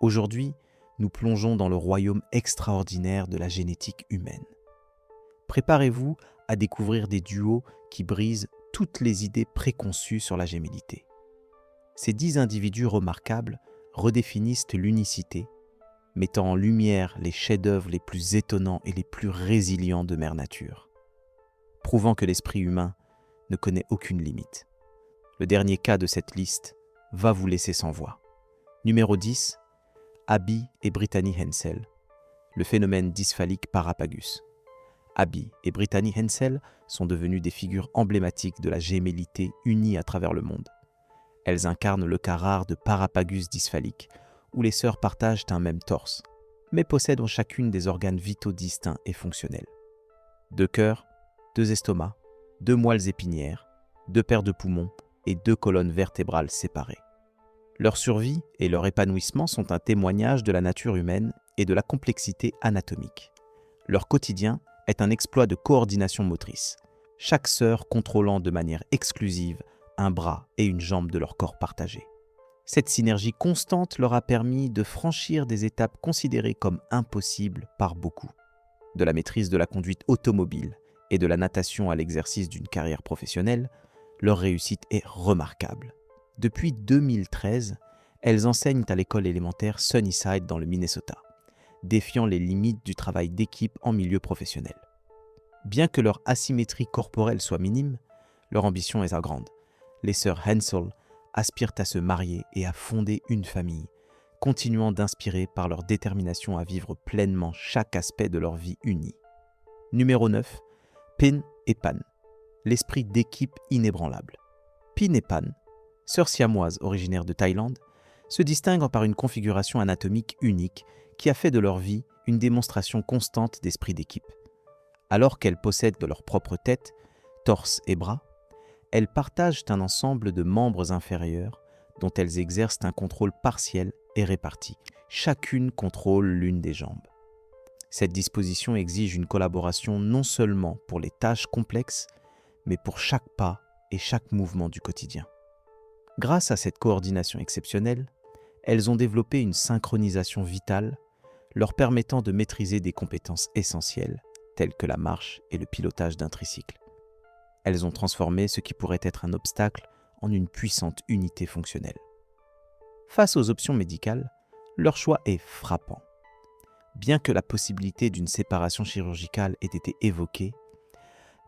Aujourd'hui, nous plongeons dans le royaume extraordinaire de la génétique humaine. Préparez-vous à découvrir des duos qui brisent toutes les idées préconçues sur la gémellité. Ces 10 individus remarquables redéfinissent l'unicité, mettant en lumière les chefs-d'œuvre les plus étonnants et les plus résilients de Mère Nature, prouvant que l'esprit humain ne connaît aucune limite. Le dernier cas de cette liste va vous laisser sans voix. Numéro 10, Abby et Brittany Hensel, le phénomène dysphalique Parapagus. Abby et Brittany Hensel sont devenues des figures emblématiques de la gémellité unie à travers le monde. Elles incarnent le cas rare de Parapagus dysphalique, où les sœurs partagent un même torse, mais possèdent chacune des organes vitaux distincts et fonctionnels. 2 cœurs, 2 estomacs, 2 moelles épinières, 2 paires de poumons et 2 colonnes vertébrales séparées. Leur survie et leur épanouissement sont un témoignage de la nature humaine et de la complexité anatomique. Leur quotidien est un exploit de coordination motrice, chaque sœur contrôlant de manière exclusive un bras et une jambe de leur corps partagé. Cette synergie constante leur a permis de franchir des étapes considérées comme impossibles par beaucoup. De la maîtrise de la conduite automobile et de la natation à l'exercice d'une carrière professionnelle, leur réussite est remarquable. Depuis 2013, elles enseignent à l'école élémentaire Sunnyside dans le Minnesota, défiant les limites du travail d'équipe en milieu professionnel. Bien que leur asymétrie corporelle soit minime, leur ambition est grande. Les sœurs Hensel aspirent à se marier et à fonder une famille, continuant d'inspirer par leur détermination à vivre pleinement chaque aspect de leur vie unie. Numéro 9, Pin et Pan, l'esprit d'équipe inébranlable. Pin et Pan, sœurs siamoises originaires de Thaïlande, se distinguent par une configuration anatomique unique qui a fait de leur vie une démonstration constante d'esprit d'équipe. Alors qu'elles possèdent de leur propre tête, torse et bras, elles partagent un ensemble de membres inférieurs dont elles exercent un contrôle partiel et réparti. Chacune contrôle l'une des jambes. Cette disposition exige une collaboration non seulement pour les tâches complexes, mais pour chaque pas et chaque mouvement du quotidien. Grâce à cette coordination exceptionnelle, elles ont développé une synchronisation vitale, leur permettant de maîtriser des compétences essentielles, telles que la marche et le pilotage d'un tricycle. Elles ont transformé ce qui pourrait être un obstacle en une puissante unité fonctionnelle. Face aux options médicales, leur choix est frappant. Bien que la possibilité d'une séparation chirurgicale ait été évoquée,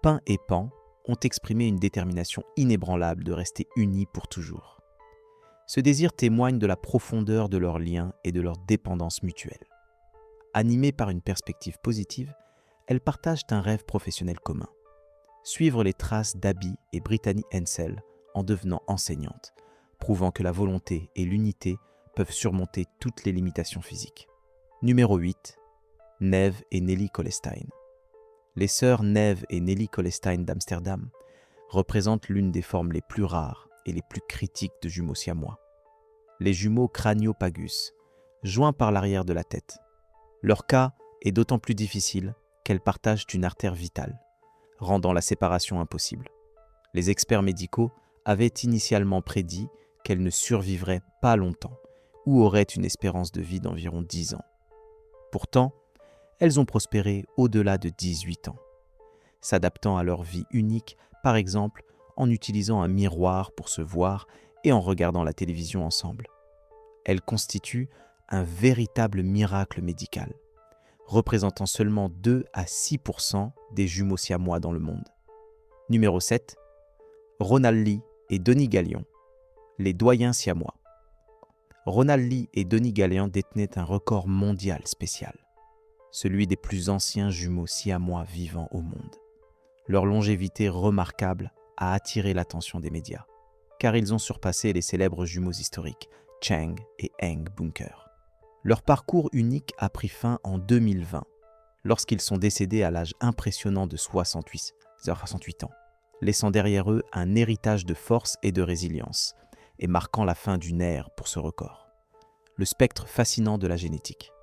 Pin et Pan ont exprimé une détermination inébranlable de rester unis pour toujours. Ce désir témoigne de la profondeur de leur lien et de leur dépendance mutuelle. Animées par une perspective positive, elles partagent un rêve professionnel commun. Suivre les traces d'Abby et Brittany Hensel en devenant enseignantes, prouvant que la volonté et l'unité peuvent surmonter toutes les limitations physiques. Numéro 8, Neve et Nelly Kolestein. Les sœurs Neve et Nelly Kolestein d'Amsterdam représentent l'une des formes les plus rares et les plus critiques de jumeaux siamois. Les jumeaux craniopagus, joints par l'arrière de la tête. Leur cas est d'autant plus difficile qu'elles partagent une artère vitale, rendant la séparation impossible. Les experts médicaux avaient initialement prédit qu'elles ne survivraient pas longtemps ou auraient une espérance de vie d'environ 10 ans. Pourtant, elles ont prospéré au-delà de 18 ans, s'adaptant à leur vie unique, par exemple en utilisant un miroir pour se voir et en regardant la télévision ensemble. Elles constituent un véritable miracle médical, représentant seulement 2 à 6% des jumeaux siamois dans le monde. Numéro 7, Ronald Lee et Donnie Gallion, les doyens siamois. Ronald Lee et Donnie Gallion détenaient un record mondial spécial, celui des plus anciens jumeaux siamois vivants au monde. Leur longévité remarquable a attiré l'attention des médias, car ils ont surpassé les célèbres jumeaux historiques Chang et Eng Bunker. Leur parcours unique a pris fin en 2020, lorsqu'ils sont décédés à l'âge impressionnant de 68 ans, laissant derrière eux un héritage de force et de résilience, et marquant la fin d'une ère pour ce record. Le spectre fascinant de la génétique.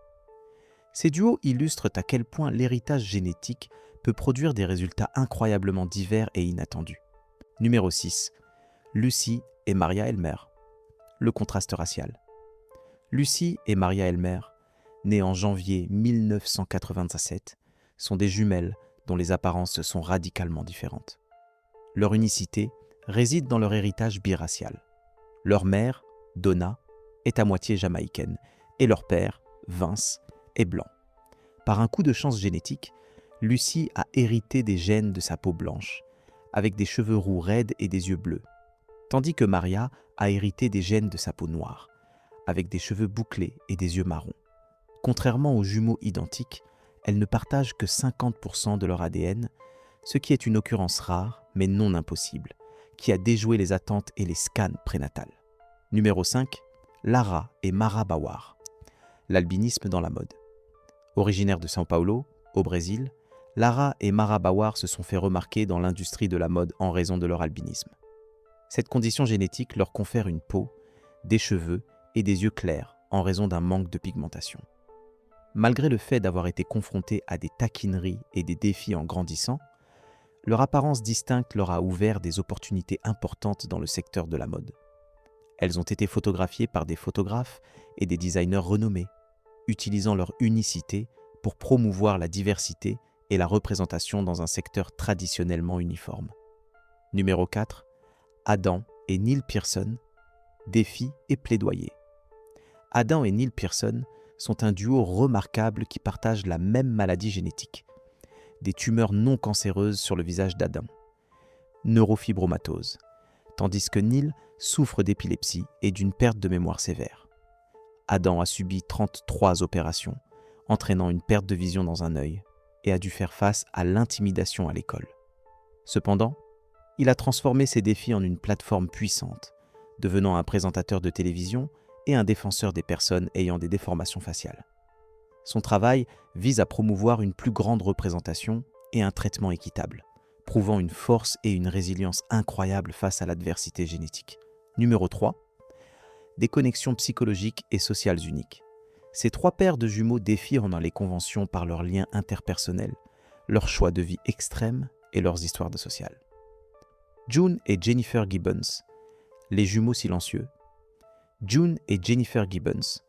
Ces duos illustrent à quel point l'héritage génétique peut produire des résultats incroyablement divers et inattendus. Numéro 6. Lucy et Maria Elmer. Le contraste racial. Lucy et Maria Elmer, nées en janvier 1987, sont des jumelles dont les apparences sont radicalement différentes. Leur unicité réside dans leur héritage biracial. Leur mère, Donna, est à moitié jamaïcaine et leur père, Vince, est blanc. Par un coup de chance génétique, Lucy a hérité des gènes de sa peau blanche, avec des cheveux roux raides et des yeux bleus, tandis que Maria a hérité des gènes de sa peau noire, avec des cheveux bouclés et des yeux marrons. Contrairement aux jumeaux identiques, elles ne partagent que 50% de leur ADN, ce qui est une occurrence rare, mais non impossible, qui a déjoué les attentes et les scans prénatales. Numéro 5, Lara et Mara Bawar. L'albinisme dans la mode. Originaires de São Paulo, au Brésil, Lara et Mara Bawar se sont fait remarquer dans l'industrie de la mode en raison de leur albinisme. Cette condition génétique leur confère une peau, des cheveux et des yeux clairs en raison d'un manque de pigmentation. Malgré le fait d'avoir été confrontés à des taquineries et des défis en grandissant, leur apparence distincte leur a ouvert des opportunités importantes dans le secteur de la mode. Elles ont été photographiées par des photographes et des designers renommés, utilisant leur unicité pour promouvoir la diversité et la représentation dans un secteur traditionnellement uniforme. Numéro 4, Adam et Neil Pearson, défi et plaidoyer. Adam et Neil Pearson sont un duo remarquable qui partage la même maladie génétique, des tumeurs non cancéreuses sur le visage d'Adam, neurofibromatose, tandis que Neil souffre d'épilepsie et d'une perte de mémoire sévère. Adam a subi 33 opérations, entraînant une perte de vision dans un œil, et a dû faire face à l'intimidation à l'école. Cependant, il a transformé ses défis en une plateforme puissante, devenant un présentateur de télévision et un défenseur des personnes ayant des déformations faciales. Son travail vise à promouvoir une plus grande représentation et un traitement équitable, prouvant une force et une résilience incroyables face à l'adversité génétique. Numéro 3, des connexions psychologiques et sociales uniques. Ces trois paires de jumeaux défient dans les conventions par leurs liens interpersonnels, leurs choix de vie extrêmes et leurs histoires de social. June et Jennifer Gibbons, les jumeaux silencieux. June et Jennifer Gibbons,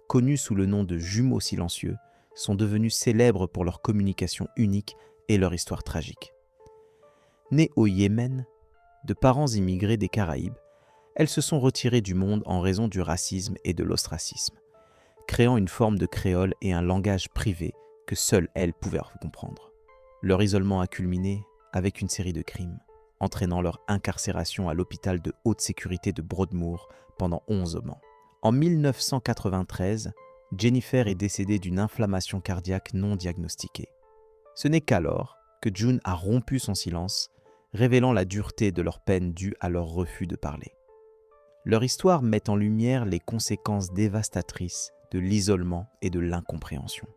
connus sous le nom de jumeaux silencieux, sont devenus célèbres pour leur communication unique et leur histoire tragique. Nées au Yémen, de parents immigrés des Caraïbes, elles se sont retirées du monde en raison du racisme et de l'ostracisme, créant une forme de créole et un langage privé que seules elles pouvaient comprendre. Leur isolement a culminé avec une série de crimes, entraînant leur incarcération à l'hôpital de haute sécurité de Broadmoor pendant 11 ans. En 1993, Jennifer est décédée d'une inflammation cardiaque non diagnostiquée. Ce n'est qu'alors que June a rompu son silence, révélant la dureté de leur peine due à leur refus de parler. Leur histoire met en lumière les conséquences dévastatrices de l'isolement et de l'incompréhension.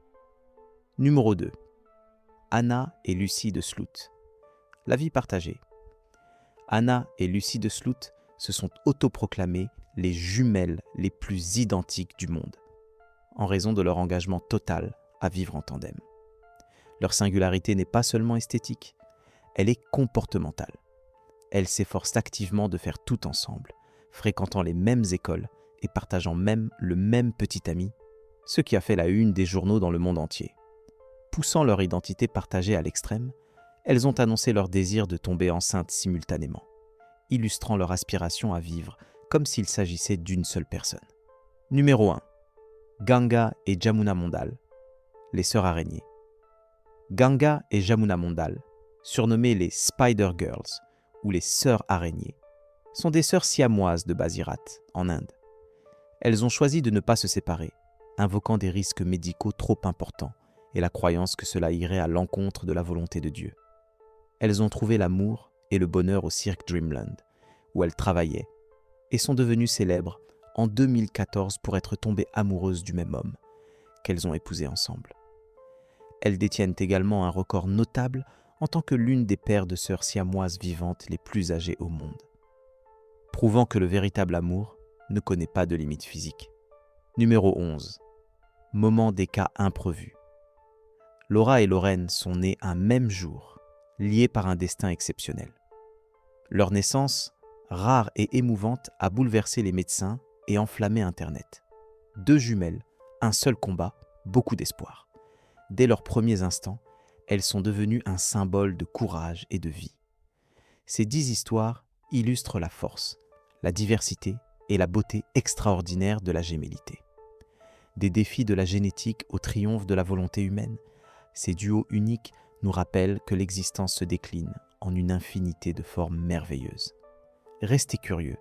Numéro 2. Anna et Lucy de Sloot. La vie partagée. Anna et Lucy de Sloot se sont autoproclamées les jumelles les plus identiques du monde, en raison de leur engagement total à vivre en tandem. Leur singularité n'est pas seulement esthétique, elle est comportementale. Elles s'efforcent activement de faire tout ensemble, fréquentant les mêmes écoles et partageant même le même petit ami, ce qui a fait la une des journaux dans le monde entier. Poussant leur identité partagée à l'extrême, elles ont annoncé leur désir de tomber enceintes simultanément, illustrant leur aspiration à vivre comme s'il s'agissait d'une seule personne. Numéro 1. Ganga et Jamuna Mondal, les sœurs araignées. Ganga et Jamuna Mondal, surnommées les Spider Girls ou les sœurs araignées, sont des sœurs siamoises de Basirat, en Inde. Elles ont choisi de ne pas se séparer, invoquant des risques médicaux trop importants et la croyance que cela irait à l'encontre de la volonté de Dieu. Elles ont trouvé l'amour et le bonheur au cirque Dreamland, où elles travaillaient, et sont devenues célèbres en 2014 pour être tombées amoureuses du même homme, qu'elles ont épousé ensemble. Elles détiennent également un record notable en tant que l'une des paires de sœurs siamoises vivantes les plus âgées au monde, prouvant que le véritable amour ne connaît pas de limites physiques. Numéro 11. Moment des cas imprévus. Laura et Lorraine sont nées un même jour, liées par un destin exceptionnel. Leur naissance, rare et émouvante, a bouleversé les médecins et enflammé Internet. 2 jumelles, un seul combat, beaucoup d'espoir. Dès leurs premiers instants, elles sont devenues un symbole de courage et de vie. Ces 10 histoires illustrent la force, la diversité et la beauté extraordinaire de la gémellité. Des défis de la génétique au triomphe de la volonté humaine, ces duos uniques nous rappellent que l'existence se décline en une infinité de formes merveilleuses. Restez curieux